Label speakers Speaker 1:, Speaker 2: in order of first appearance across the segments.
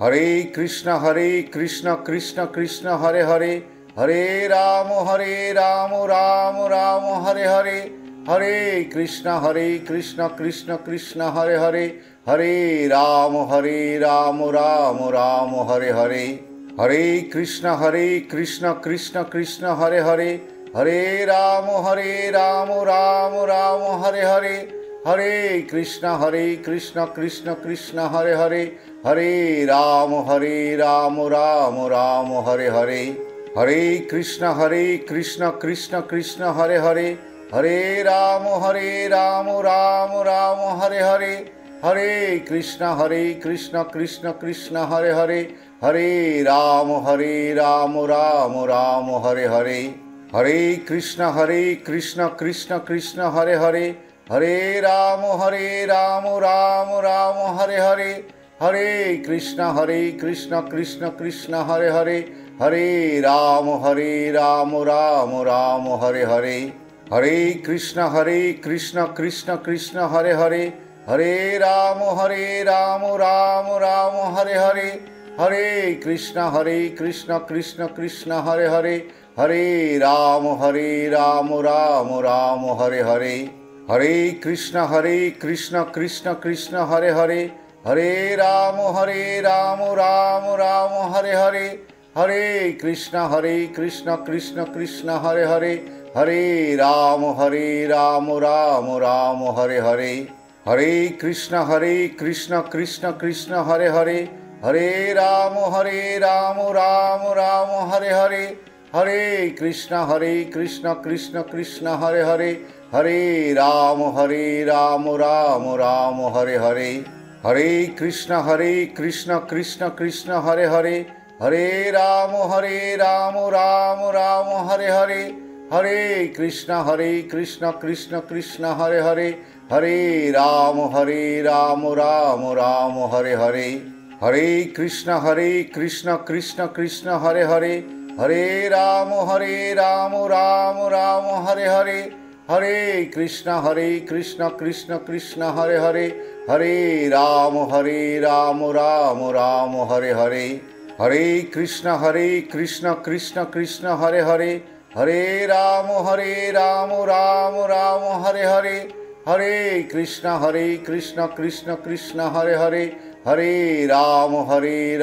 Speaker 1: Hare Krishna Krishna Krishna Hare Hare, Hare Ram Ram Ram Hare Hare, Hare Krishna Krishna Krishna Hare Hare, Hare Ram Ram Ram Hare Hare, Hare Krishna Krishna Krishna Hare Hare, Hare Ram Ram Ram Hare Hare, Hare Krishna Krishna Krishna Hare Hare, Hare Ram Ram Ram Hare Hare, Hare Krishna Krishna Krishna Hare Hare, Hare Ram Ram Ram Hare Hare, Hare Krishna Krishna Krishna Hare Hare, Hare Ram Ram Ram Hare Hare, Hare Krishna Krishna Krishna Hare Hare, Hare Ram Ram Ram Hare Hare, Hare Krishna Krishna Krishna Hare Hare, Hare Ram Ram Ram Hare Hare, Hare Krishna Krishna Krishna Hare Hare, Hare Ram Ram Ram Hare Hare, Hare Krishna Krishna Krishna Hare Hare, Hare Ram Ram Ram Hare Hare, Hare Krishna Krishna Krishna Hare Hare, Hare Ram Ram Ram Hare Hare, Hare Krishna Krishna Krishna Hare Hare, Hare Ram Ram Ram Hare Hare, Hare Krishna Krishna Krishna Hare Hare, Hare Ram Ram Ram Hare Hare, Hare Krishna Krishna Krishna Hare Hare, Hare Ram Ram Ram Hare Hare, Hare Krishna Krishna Krishna Hare Hare, Hare Ram Ram Ram Hare Hare, Hare Krishna Krishna Krishna Hare Hare, Hare Ram Ram Ram Hare Hare, Hare Krishna Krishna Krishna Hare Hare, Hare Ram Ram Ram Hare Hare, Hare Krishna Krishna Krishna Hare Hare, Hare Ram Ram Ram Hare Hare, Hare Krishna Krishna Krishna Hare Hare, Hare Ram Ram Ram Hare Hare, Hare Krishna Krishna Krishna Hare Hare, Hare Ram Ram Ram Hare Hare, Hare Krishna Krishna Krishna Hare Hare, Hare Ram Ram Ram Hare Hare, Hare Krishna Krishna Krishna Hare Hare, Hare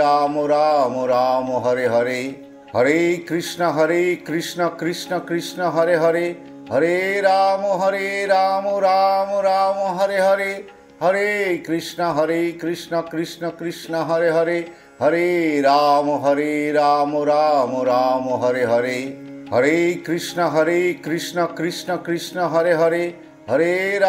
Speaker 1: Ram Ram Ram Hare Hare, Hare Krishna Krishna Krishna Hare Hare, Hare Ram Ram Ram Hare Hare, Hare Krishna Krishna Krishna Hare Hare, Hare Ram Ram Ram Hare Hare, Hare Krishna Krishna Krishna Hare Hare, Hare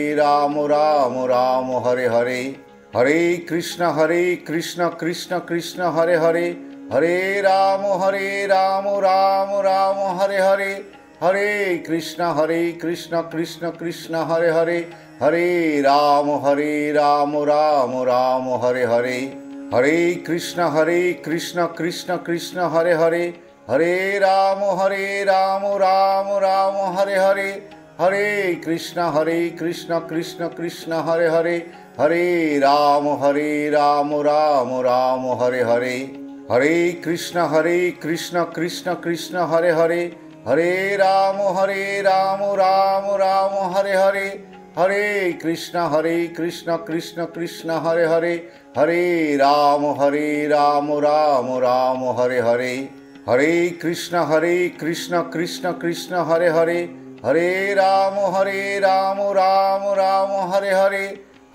Speaker 1: Ram Ram Ram Hare Hare, Hare Krishna Krishna Krishna Hare Hare, Hare Ram Ram Ram Hare Hare, Hare Krishna Krishna Krishna Hare Hare, Hare Ram Ram Ram Hare Hare, Hare Krishna Krishna Krishna Hare Hare, Hare Ram Ram Ram Hare Hare, Hare Krishna Krishna Krishna Hare Hare, Hare Ram Ram Ram Hare Hare, Hare Krishna Krishna Krishna Hare Hare, Hare Ram Ram Ram Hare Hare, Hare Krishna Krishna Krishna Hare Hare, Hare Ram Ram Ram Hare Hare, Hare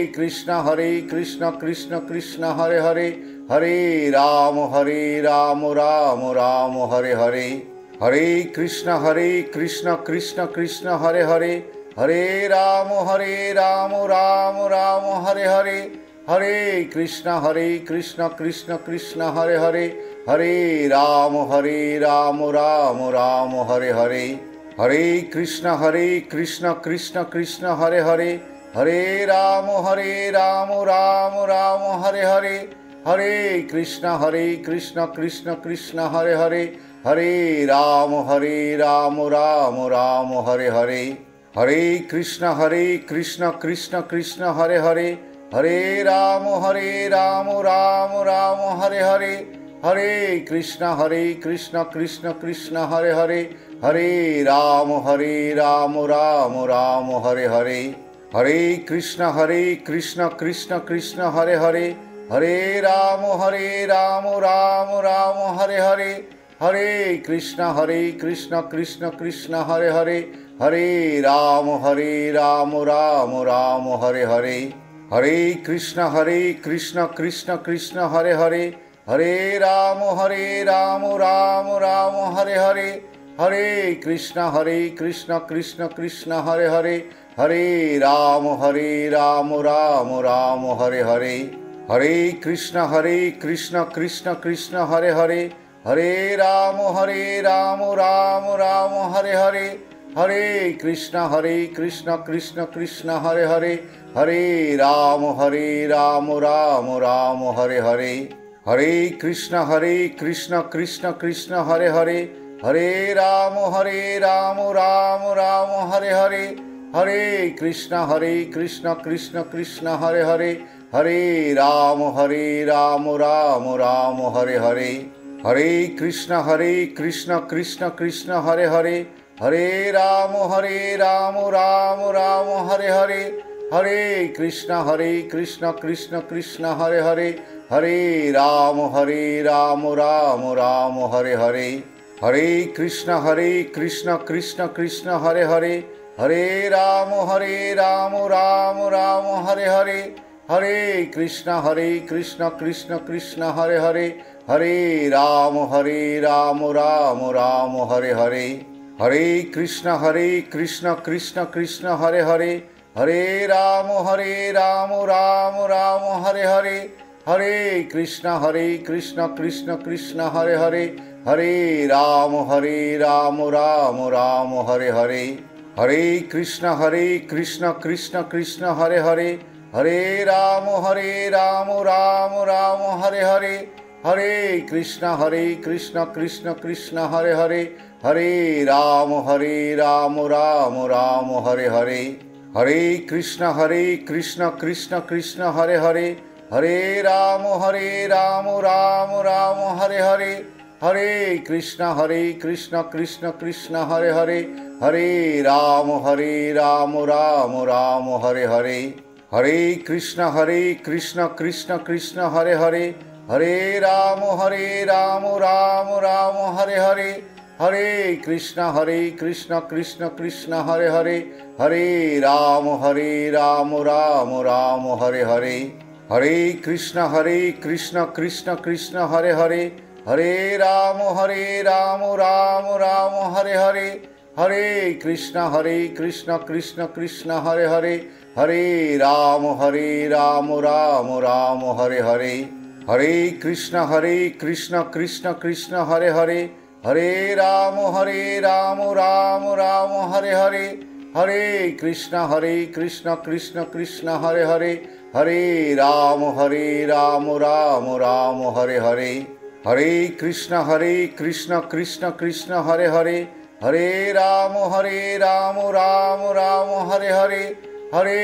Speaker 1: Krishna Krishna Krishna Hare Hare, Hare Ram Ram Ram Hare Hare, Hare Krishna Krishna Krishna Hare Hare, Hare Ram Ram Ram Hare Hare, Hare Krishna Krishna Krishna Hare Hare, Hare Ram Ram Ram Hare Hare, Hare Krishna Krishna Krishna Hare Hare, Hare Ram Ram Ram Hare Hare, Hare Krishna Krishna Krishna Hare Hare, Hare Ram Ram Ram Hare Hare. Hare Krishna Krishna Krishna Hare Hare, Hare Ram Ram Ram Hare Hare. Hare Krishna Krishna Krishna Hare Hare, Hare Ram Ram Ram Hare Hare. Hare Krishna Krishna Krishna Hare Hare, Hare Ram Ram Ram Hare Hare. Hare Krishna Krishna Krishna Hare Hare, Hare Ram Ram Ram Hare Hare. Hare Krishna Krishna Krishna Hare Hare, Hare Ram Ram Ram Hare Hare. Hare Krishna Krishna Krishna Hare Hare, Hare Ram Ram Ram Hare Hare. Hare Krishna Krishna Krishna Hare Hare, Hare Ram Ram Ram Hare Hare. Hare Krishna Krishna Krishna Hare Hare, Hare Ram Ram Ram Hare Hare. Hare Krishna Krishna Krishna Hare Hare, Hare Ram Ram Ram Hare Hare. Hare Krishna Krishna Krishna Hare Hare, Hare Ram Ram Ram Hare Hare. Hare Krishna Krishna Krishna Hare Hare, Hare Ram Ram Ram Hare Hare. Hare Krishna Krishna Krishna Hare Hare, Hare Ram Ram Ram Hare Hare. Hare Krishna Krishna Krishna Hare Hare, Hare Ram Ram Ram Hare Hare. Hare Krishna Krishna Krishna Hare Hare, Hare Ram Ram Ram Hare Hare. Hare Krishna Krishna Krishna Hare Hare, Hare Ram Ram Ram Hare Hare. Hare Krishna Krishna Krishna Hare Hare, Hare Ram Ram Ram Hare Hare. Hare Krishna Krishna Krishna Hare Hare, Hare Ram Ram Ram Hare Hare. Hare Krishna Krishna Krishna Hare Hare, Hare Ram Ram Ram Hare Hare. Hare Krishna Krishna Krishna Hare Hare, Hare Ram Ram Ram Hare Hare. Hare Krishna Krishna Krishna Hare Hare, Hare Ram Ram Ram Hare Hare. Hare Krishna Krishna Krishna Hare Hare, Hare Ram Ram Ram Hare Hare. Hare Krishna Krishna Krishna Hare Hare, Hare Ram Ram Ram Hare Hare. Hare Krishna Krishna Krishna Hare Hare, Hare Ram Ram Ram Hare Hare. Hare Krishna Krishna Krishna Hare Hare, Hare Ram Ram Ram Hare Hare. Hare Krishna Krishna Krishna Hare Hare, Hare Ram Ram Ram Hare Hare. Hare Krishna Krishna Krishna Hare Hare, Hare Ram Ram Ram Hare Hare. Hare Krishna Krishna Krishna Hare Hare, Hare Ram Ram Ram Hare Hare. Hare Krishna Krishna Krishna Hare Hare, Hare Ram Ram Ram Hare Hare. Hare Krishna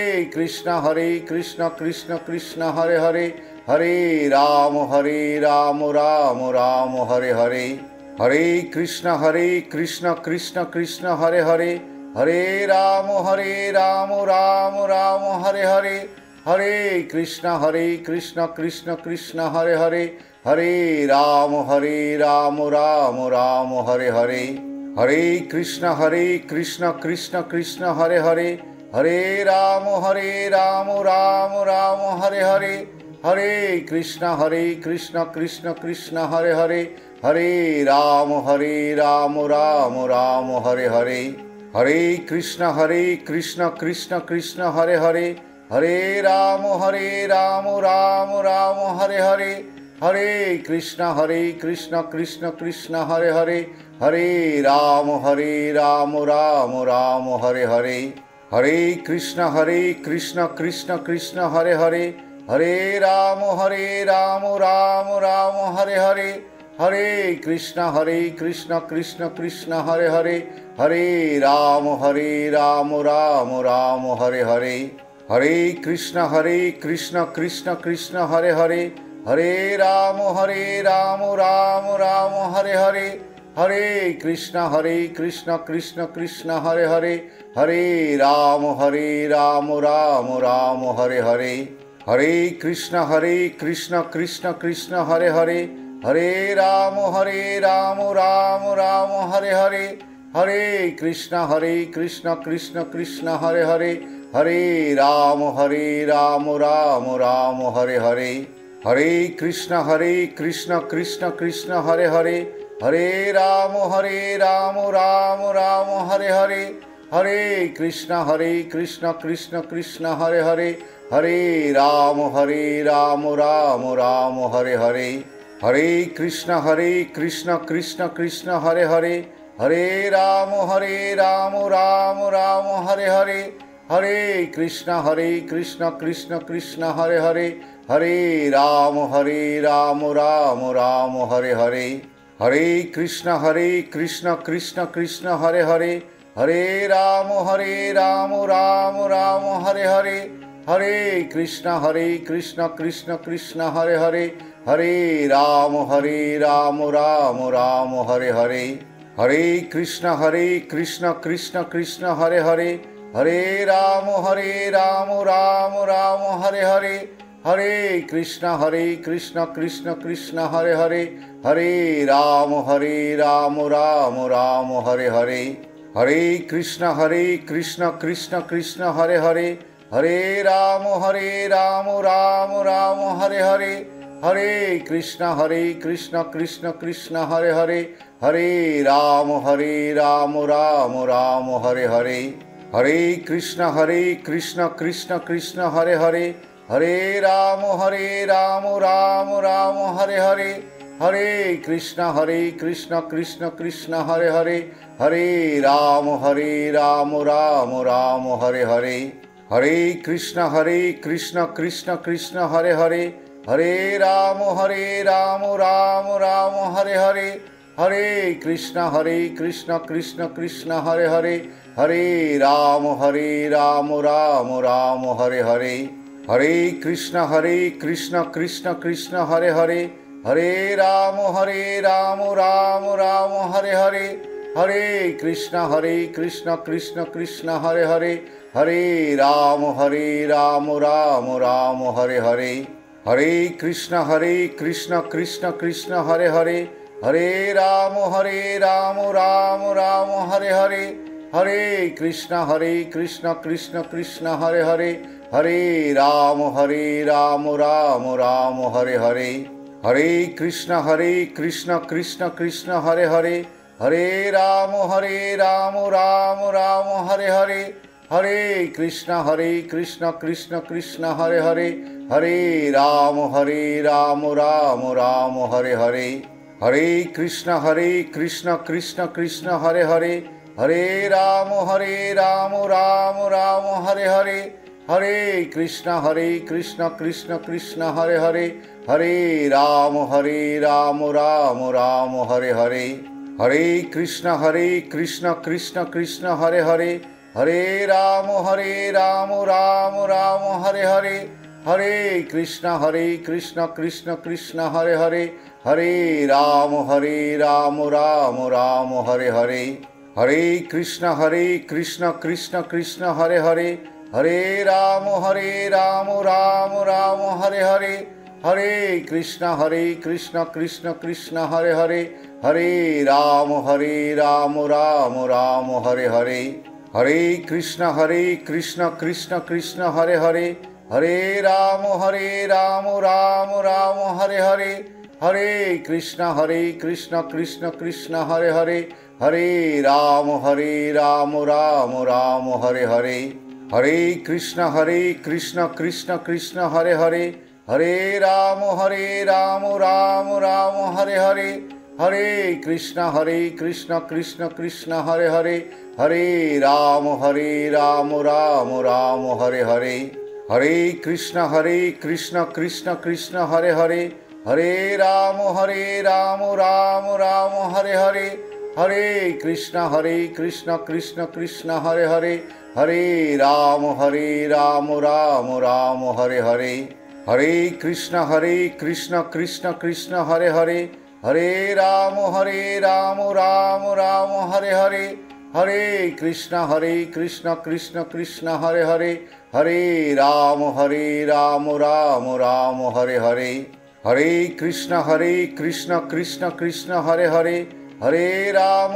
Speaker 1: Krishna Krishna Hare Hare, Hare Ram Ram Ram Hare Hare. Hare Krishna Krishna Krishna Hare Hare, Hare Ram Ram Ram Hare Hare. Hare Krishna Krishna Krishna Hare Hare, Hare Ram Ram Ram Hare Hare. Hare Krishna Krishna Krishna Hare Hare, Hare Ram Ram Ram Hare Hare. Hare Krishna Krishna Krishna Hare Hare, Hare Ram Ram Ram Hare Hare. Hare Krishna Krishna Krishna Hare Hare, Hare Ram Ram Ram Hare Hare. Hare Krishna Krishna Krishna Hare Hare, Hare Ram Ram Ram Hare Hare. Hare Krishna Krishna Krishna Hare Hare, Hare Ram Ram Ram Hare Hare, Hare Krishna Krishna Krishna Hare Hare, Hare Ram Ram Ram Hare Hare, Hare Krishna Krishna Krishna Hare Hare, Hare Ram Ram Ram Hare Hare, Hare Krishna Krishna Krishna Hare Hare, Hare Ram Ram Ram Hare Hare, Hare Krishna Krishna Krishna Hare Hare, Hare Ram Ram Ram Hare Hare, Hare Krishna Krishna Krishna Hare Hare, Hare Ram Ram Ram Hare Hare, Hare Krishna Krishna Krishna Hare Hare, Hare Ram Ram Ram Hare Hare, Hare Krishna Krishna Krishna Hare Hare, Hare Ram Ram Ram Hare Hare, Hare Krishna Krishna Krishna Hare Hare, Hare Ram Ram Ram Hare Hare, Hare Krishna Krishna Krishna Hare Hare, Hare Ram Ram Ram Hare Hare, Hare Krishna Krishna Krishna Hare Hare, Hare Ram Ram Ram Hare Hare, Hare Krishna Krishna Krishna Hare Hare, Hare Ram Ram Ram Hare Hare, Hare Krishna Krishna Krishna Hare Hare, Hare Ram Ram Ram Hare Hare, Hare Krishna Krishna Krishna Hare Hare, Hare Ram Ram Ram Hare Hare, Hare Krishna Krishna Krishna Hare Hare, Hare Ram Ram Ram Hare Hare, Hare Krishna Krishna Krishna Hare Hare, Hare Ram Ram Ram Hare Hare, Hare Krishna Krishna Krishna Hare Hare, Hare Ram Ram Ram Hare Hare, Hare Krishna Krishna Krishna Hare Hare, Hare Ram Ram Ram Hare Hare, Hare Krishna Krishna Krishna Hare Hare, Hare Ram Ram Ram Hare Hare, Hare Krishna Krishna Krishna Hare Hare, Hare Ram Ram Ram Hare Hare, Hare Krishna Krishna Krishna Hare Hare, Hare Ram Ram Ram Hare Hare, Hare Krishna Krishna Krishna Hare Hare, Hare Ram Ram Ram Hare Hare, Hare Krishna Krishna Krishna Hare Hare, Hare Ram Ram Ram Hare Hare, Hare Krishna Krishna Krishna Hare Hare, Hare Ram Ram Ram Hare Hare, Hare Krishna Krishna Krishna Hare Hare, Hare Ram Ram Ram Hare Hare, Hare Krishna Krishna Krishna Hare Hare, Hare Ram Ram Ram Hare Hare, Hare Krishna Krishna Krishna Hare Hare, Hare Ram Ram Ram Hare Hare, Hare Krishna Krishna Krishna Hare Hare, Hare Ram Ram Ram Hare Hare, Hare Krishna Krishna Krishna Hare Hare, Hare Ram Ram Ram Hare Hare, Hare Krishna Krishna Krishna Hare Hare, Hare Ram Ram Ram Hare Hare, Hare Krishna Krishna Krishna Hare Hare, Hare Ram Ram Ram Hare Hare, Hare Krishna Krishna Krishna Hare Hare, Hare Ram Ram Ram Hare Hare, Hare Krishna Krishna Krishna Hare Hare, Hare Ram Ram Ram Hare Hare, Hare Krishna Krishna Krishna Hare Hare, Hare Ram Ram Ram Hare Hare, Hare Krishna Krishna Krishna Hare Hare, Hare Ram Ram Ram Hare Hare, Hare Krishna Krishna Krishna Hare Hare, Hare Ram Ram Ram Hare Hare, Hare Krishna Krishna Krishna Hare Hare, Hare Ram Ram Ram Hare Hare, Hare Krishna Krishna Krishna Hare Hare, Hare Ram Ram Ram Hare Hare, Hare Krishna Krishna Krishna Hare Hare, Hare Ram Ram Ram Hare Hare, Hare Krishna Krishna Krishna Hare Hare, Hare Ram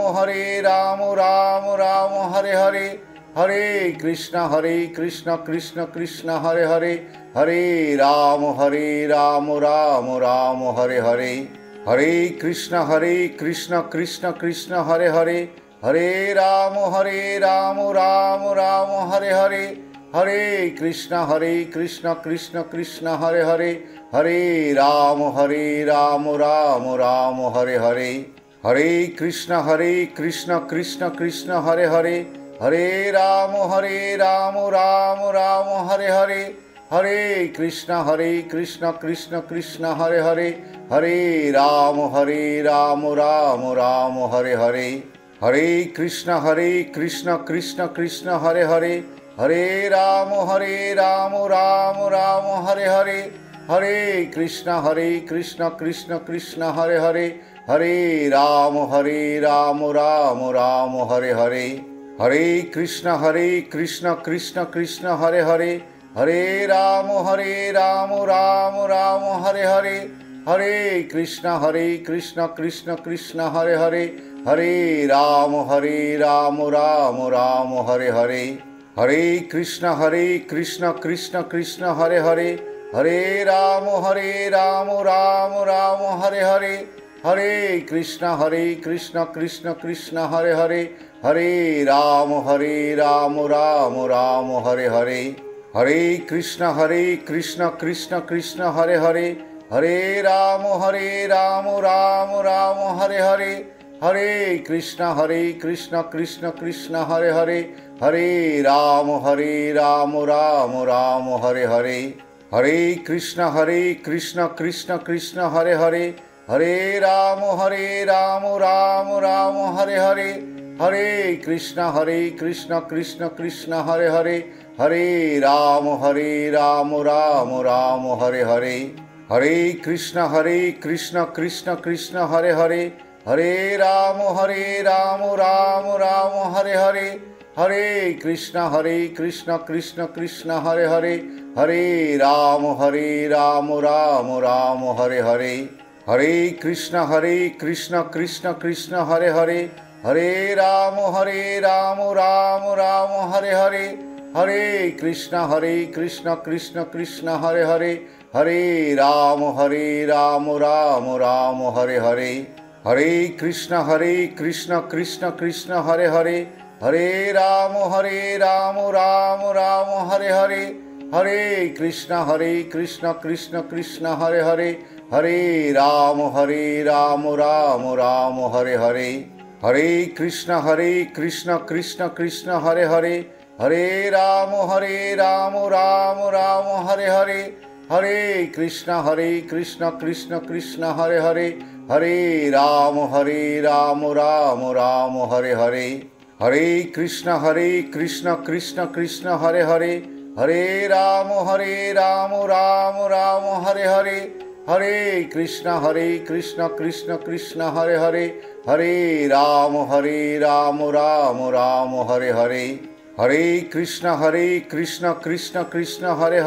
Speaker 1: Ram Ram Hare Hare, Hare Krishna Krishna Krishna Hare Hare, Hare Ram Ram Ram Hare Hare, Hare Krishna Krishna Krishna Hare Hare, Hare Ram Ram Ram Hare Hare, Hare Krishna Krishna Krishna Hare Hare, Hare Ram Ram Ram Hare Hare, Hare Krishna Krishna Krishna Hare Hare, Hare Ram Ram Ram Hare Hare, Hare Krishna Krishna Krishna Hare Hare, Hare Ram Ram Ram Hare Hare, Hare Krishna Krishna Krishna Hare Hare, Hare Ram Ram Ram Hare Hare, Hare Krishna Krishna Krishna Hare Hare, Hare Ram Ram Ram Hare Hare, Hare Krishna Krishna Krishna Hare Hare, Hare Ram Ram Ram Hare Hare, Hare Krishna Krishna Krishna Hare Hare, Hare Ram Ram Ram Hare Hare, Hare Krishna Krishna Krishna Hare Hare, Hare Ram Ram Ram Hare Hare, Hare Krishna Krishna Krishna Hare Hare, Hare Ram Ram Ram Hare Hare, Hare Krishna Krishna Krishna Hare Hare, Hare Ram Ram Ram Hare Hare, Hare Krishna Krishna Krishna Hare Hare, Hare Ram Ram Ram Hare Hare, Hare Krishna Krishna Krishna Hare Hare, Hare Ram Ram Ram Hare Hare, Hare Krishna Krishna Krishna Hare Hare, Hare Ram Ram Ram Hare Hare, Hare Krishna Krishna Krishna Hare Hare, Hare Ram Ram Ram Hare Hare, Hare Krishna Krishna Krishna Hare Hare, Hare Ram Ram Ram Hare Hare, Hare Krishna Krishna Krishna Hare Hare, Hare Ram Ram Ram Hare Hare, Hare Krishna Krishna Krishna Hare Hare, Hare Ram Ram Ram Hare Hare, Hare Krishna Krishna Krishna Hare Hare, Hare Ram Ram Ram Hare Hare, Hare Krishna Krishna Krishna Hare Hare, Hare Ram Ram Ram Hare Hare, Hare Krishna Krishna Krishna Hare Hare, Hare Ram Ram Ram Hare Hare, Hare Krishna Krishna Krishna Hare Hare, Hare Ram Ram Ram Hare Hare, Hare Krishna Krishna Krishna Hare Hare, Hare Ram Ram Ram Hare Hare, Hare Krishna Krishna Krishna Hare Hare, Hare Ram Ram Ram Hare Hare,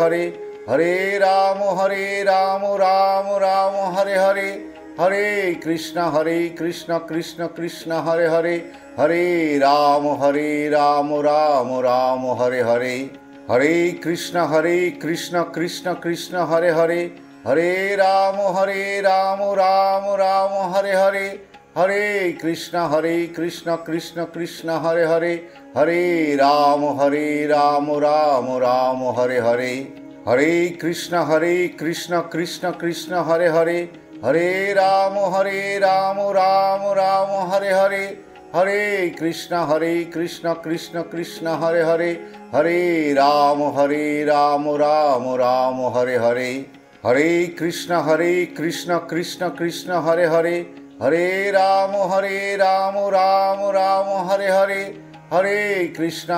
Speaker 1: Hare Krishna Krishna Krishna Hare Hare, Hare Ram Ram Ram Hare Hare, Hare Krishna Krishna Krishna Hare Hare, Hare Ram Ram Ram Hare Hare, Hare Krishna Krishna Krishna Hare Hare, Hare Ram Ram Ram Hare Hare, Hare Krishna Krishna Krishna Hare Hare, Hare Ram Ram Ram Hare Hare, Hare Krishna Krishna Krishna Hare Hare, Hare Ram Ram Ram Hare Hare, Hare Krishna Krishna Krishna Hare Hare, Hare Ram Ram Ram Hare Hare, Hare Krishna Krishna Krishna Hare Hare, Hare Ram Ram Ram Hare Hare, Hare Krishna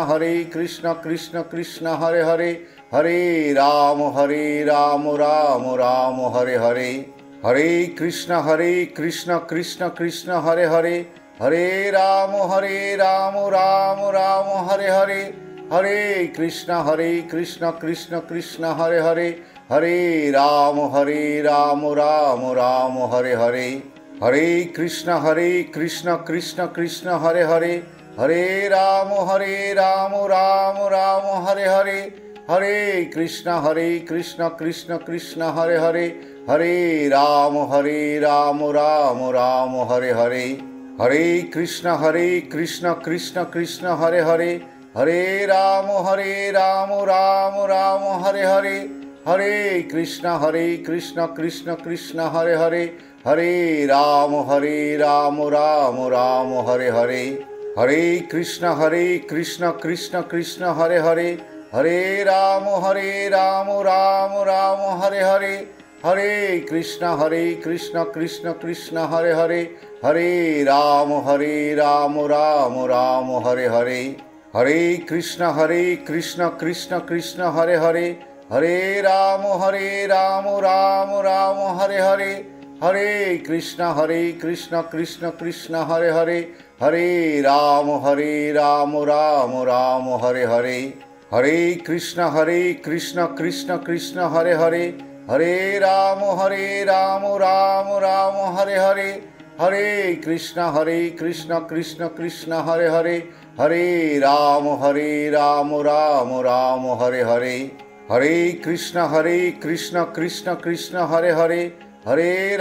Speaker 1: Krishna Krishna Hare Hare, Hare Ram Ram Ram Hare Hare, Hare Krishna Krishna Krishna Hare Hare, Hare Ram Ram Ram Hare Hare, Hare Krishna Krishna Krishna Hare Hare, Hare Ram Ram Ram Hare Hare, Hare Krishna Krishna Krishna Hare Hare, Hare Ram Ram Ram Hare Hare, Hare Krishna Krishna Krishna Hare Hare, Hare Ram Ram Ram Hare Hare, Hare Krishna Krishna Krishna Hare Hare, Hare Ram Ram Ram Hare Hare, Hare Krishna Krishna Krishna Hare Hare, Hare Ram Ram Ram Hare Hare, Hare Krishna Krishna Krishna Hare Hare, Hare Ram Ram Ram Hare Hare, Hare Krishna Krishna Krishna Hare Hare, Hare Ram Ram Ram Hare Hare, Hare Krishna Krishna Krishna Hare Hare, Hare Ram Ram Ram Hare Hare, Hare Krishna Krishna Krishna Hare Hare, Hare Ram Ram Ram Hare Hare, Hare Krishna Krishna Krishna Hare Hare, Hare Ram Ram Ram Hare Hare, Hare Krishna Krishna Krishna Hare Hare, Hare Ram Ram Ram Hare Hare, Hare Krishna Krishna Krishna Hare Hare, Hare Ram Ram Ram Hare Hare, Hare Krishna Krishna Krishna Hare Hare, Hare Ram Ram Ram Hare Hare, Hare Krishna Krishna Krishna Hare Hare, Hare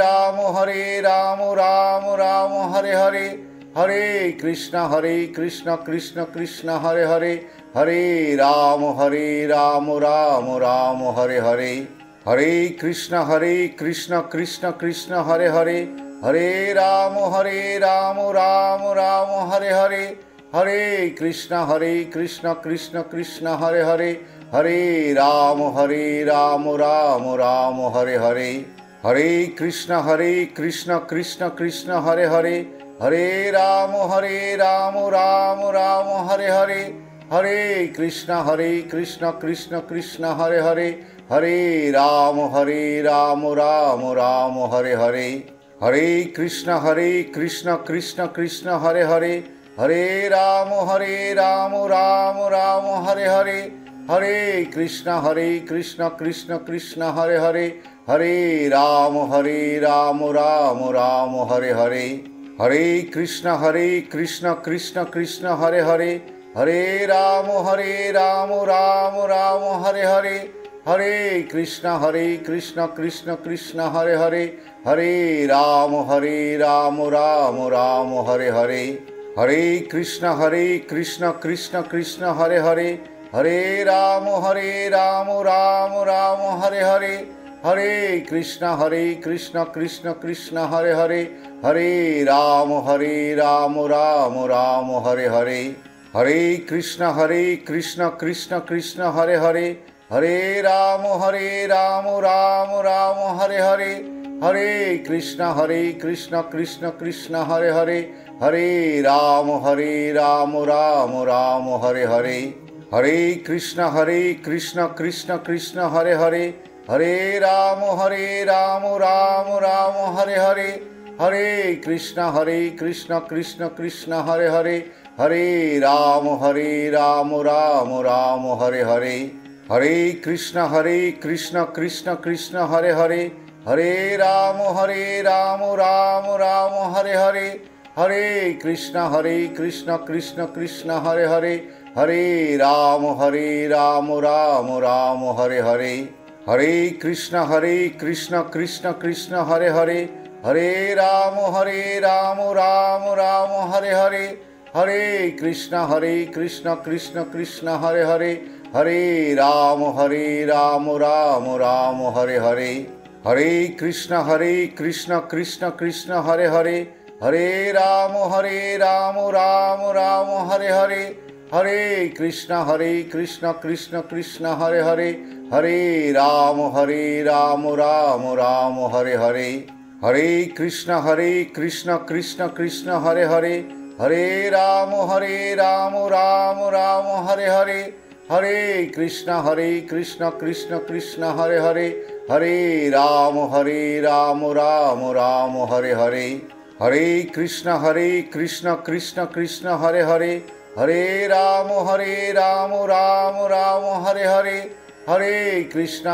Speaker 1: Ram Ram Ram Hare Hare, Hare Krishna Krishna Krishna Hare Hare, Hare Ram Ram Ram Hare Hare, Hare Krishna Krishna Krishna Hare Hare, Hare Ram Ram Ram Hare Hare, Hare Krishna Krishna Krishna Hare Hare, Hare Ram Ram Ram Hare Hare, Hare Krishna Krishna Krishna Hare Hare, Hare Ram Ram Ram Hare Hare, Hare Krishna Krishna Krishna Hare Hare, Hare Ram Ram Ram Hare Hare, Hare Krishna Krishna Krishna Hare Hare, Hare Ram Ram Ram Hare Hare, Hare Krishna Krishna Krishna Hare Hare, Hare Ram Ram Ram Hare Hare, Hare Krishna Krishna Krishna Hare Hare, Hare Ram Ram Ram Hare Hare, Hare Krishna Krishna Krishna Hare Hare, Hare Ram Ram Ram Hare Hare, Hare Krishna Krishna Krishna Hare Hare, Hare Ram Ram Ram Hare Hare, Hare Krishna Krishna Krishna Hare Hare, Hare Ram Ram Ram Hare Hare, Hare Krishna Krishna Krishna Hare Hare, Hare Ram Ram Ram Hare Hare, Hare Krishna Krishna Krishna Hare Hare, Hare Ram Ram Ram Hare Hare, Hare Krishna Krishna Krishna Hare Hare, Hare Ram Ram Ram Hare Hare, Hare Krishna Krishna Krishna Hare Hare, Hare Ram Ram Ram Hare Hare, Hare Krishna Krishna Krishna Hare Hare, Hare Ram Ram Ram Hare Hare, Hare Krishna Krishna Krishna Hare Hare, Hare Ram Ram Ram Hare Hare, Hare Krishna Krishna Krishna Hare Hare, Hare Ram Ram Ram Hare Hare, Hare Krishna Krishna Krishna Hare Hare, Hare Ram Ram Ram Hare Hare, Hare Krishna Krishna Krishna Hare Hare, Hare Ram Ram Ram Hare Hare, Hare Krishna Krishna Krishna Hare Hare, Hare Ram Ram Ram Hare Hare, Hare Krishna Krishna Krishna Hare Hare, Hare Ram Ram Ram Hare Hare, Hare Krishna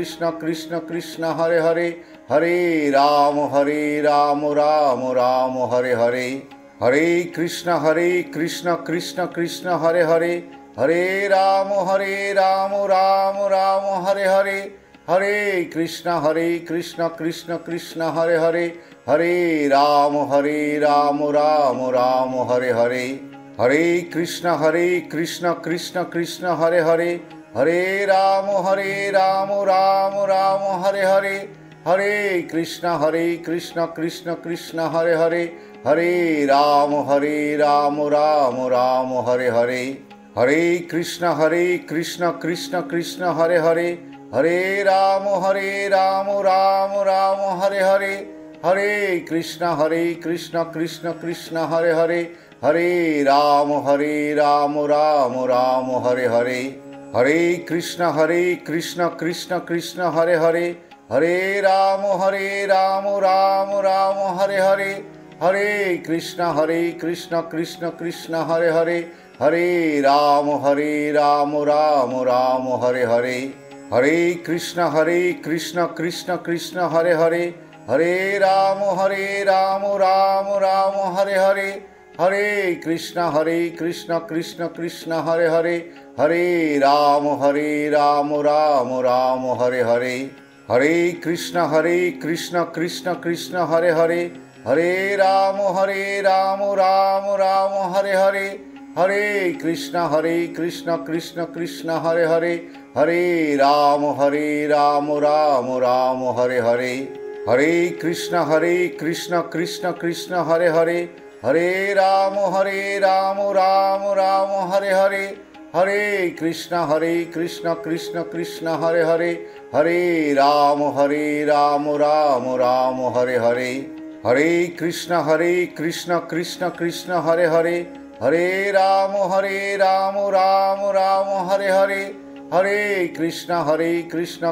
Speaker 1: Krishna Krishna Hare Hare, Hare Ram Ram Ram Hare Hare, Hare Krishna Krishna Krishna Hare Hare, Hare Ram Ram Ram Hare Hare, Hare Krishna Krishna Krishna Hare Hare, Hare Ram Ram Ram Hare Hare, Hare Krishna Krishna Krishna Hare Hare, Hare Ram Ram Ram Hare Hare, Hare Krishna Krishna Krishna Hare Hare, Hare Ram Ram Ram Hare Hare, Hare Krishna Krishna Krishna Hare Hare, Hare Ram Ram Ram Hare Hare, Hare Krishna Krishna Krishna Hare Hare, Hare Ram Ram Ram Hare Hare, Hare Krishna Krishna Krishna Hare Hare, Hare Ram Ram Ram Hare Hare, Hare Krishna Krishna Krishna Hare Hare, Hare Ram Ram Ram Hare Hare, Hare Krishna Krishna Krishna Hare Hare, Hare Ram Ram Ram Hare Hare, Hare Krishna Krishna Krishna Hare Hare, Hare Ram Ram Ram Hare Hare, Hare Krishna Krishna Krishna Hare Hare, Hare Ram Ram Ram Hare Hare, Hare Krishna Krishna Krishna Hare Hare, Hare Ram Ram Ram Hare Hare, Hare Krishna Krishna Krishna Hare Hare, Hare Ram Ram Ram Hare Hare, Hare Krishna Krishna Krishna Hare Hare, Hare Ram Ram Ram Hare Hare, Hare Krishna Krishna Krishna Hare Hare, Hare Ram Ram Ram Hare Hare, Hare Krishna Krishna Krishna Hare Hare, Hare Ram Ram Ram Hare Hare, Hare Krishna Krishna Krishna Hare Hare, Hare Ram Ram Ram Hare Hare, Hare Krishna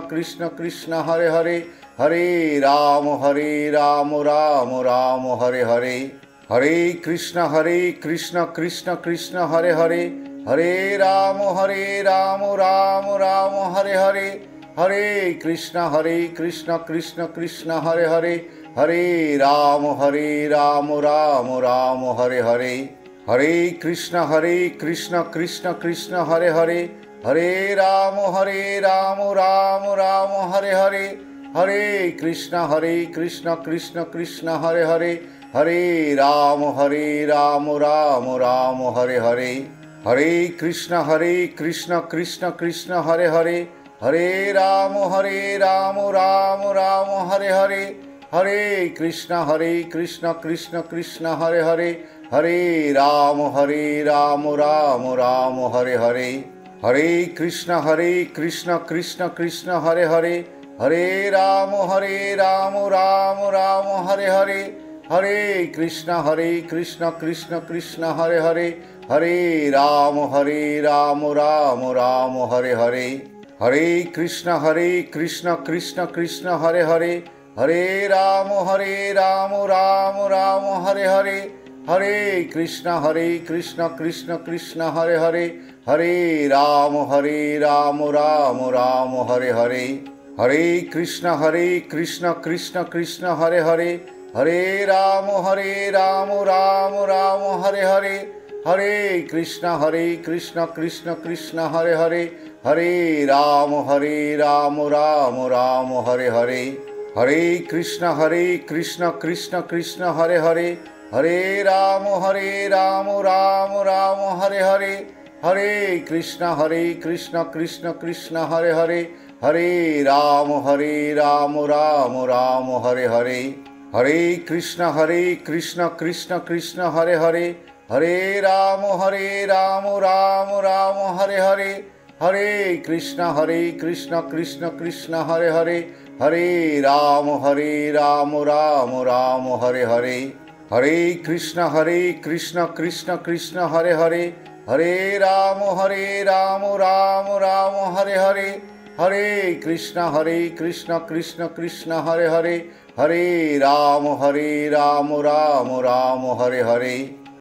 Speaker 1: Krishna Krishna Hare Hare, Hare Ram Ram Ram Hare Hare, Hare Krishna Krishna Krishna Hare Hare, Hare Ram Ram Ram Hare Hare, Hare Krishna Krishna Krishna Hare Hare, Hare Ram Ram Ram Hare Hare, Hare Krishna Krishna Krishna Hare Hare, Hare Ram Ram Ram Hare Hare, Hare Krishna Krishna Krishna Hare Hare, Hare Ram Ram Ram Hare Hare, Hare Krishna Krishna Krishna Hare Hare, Hare Ram Ram Ram Hare Hare, Hare Krishna Krishna Krishna Hare Hare, Hare Ram Ram Ram Hare Hare, Hare Krishna Krishna Krishna Hare Hare, Hare Ram Ram Ram Hare Hare, Hare Krishna Krishna Krishna Hare Hare, Hare Ram Ram Ram Hare Hare, Hare Krishna Krishna Krishna Hare Hare, Hare Ram Ram Ram Hare Hare, Hare Krishna Krishna Krishna Hare Hare, Hare Ram Ram Ram Hare Hare, Hare Krishna Krishna Krishna Hare Hare, Hare Ram Ram Ram Hare Hare, Hare Krishna Krishna Krishna Hare Hare, Hare Ram Ram Ram Hare Hare, Hare Krishna Krishna Krishna Hare Hare, Hare Ram Ram Ram Hare Hare, Hare Krishna Krishna Krishna Hare Hare, Hare Ram Ram Ram Hare Hare, Hare Krishna Krishna Krishna Hare Hare, Hare Ram Ram Ram Hare Hare, Hare Krishna Krishna Krishna Hare Hare, Hare Ram Ram Ram Hare Hare.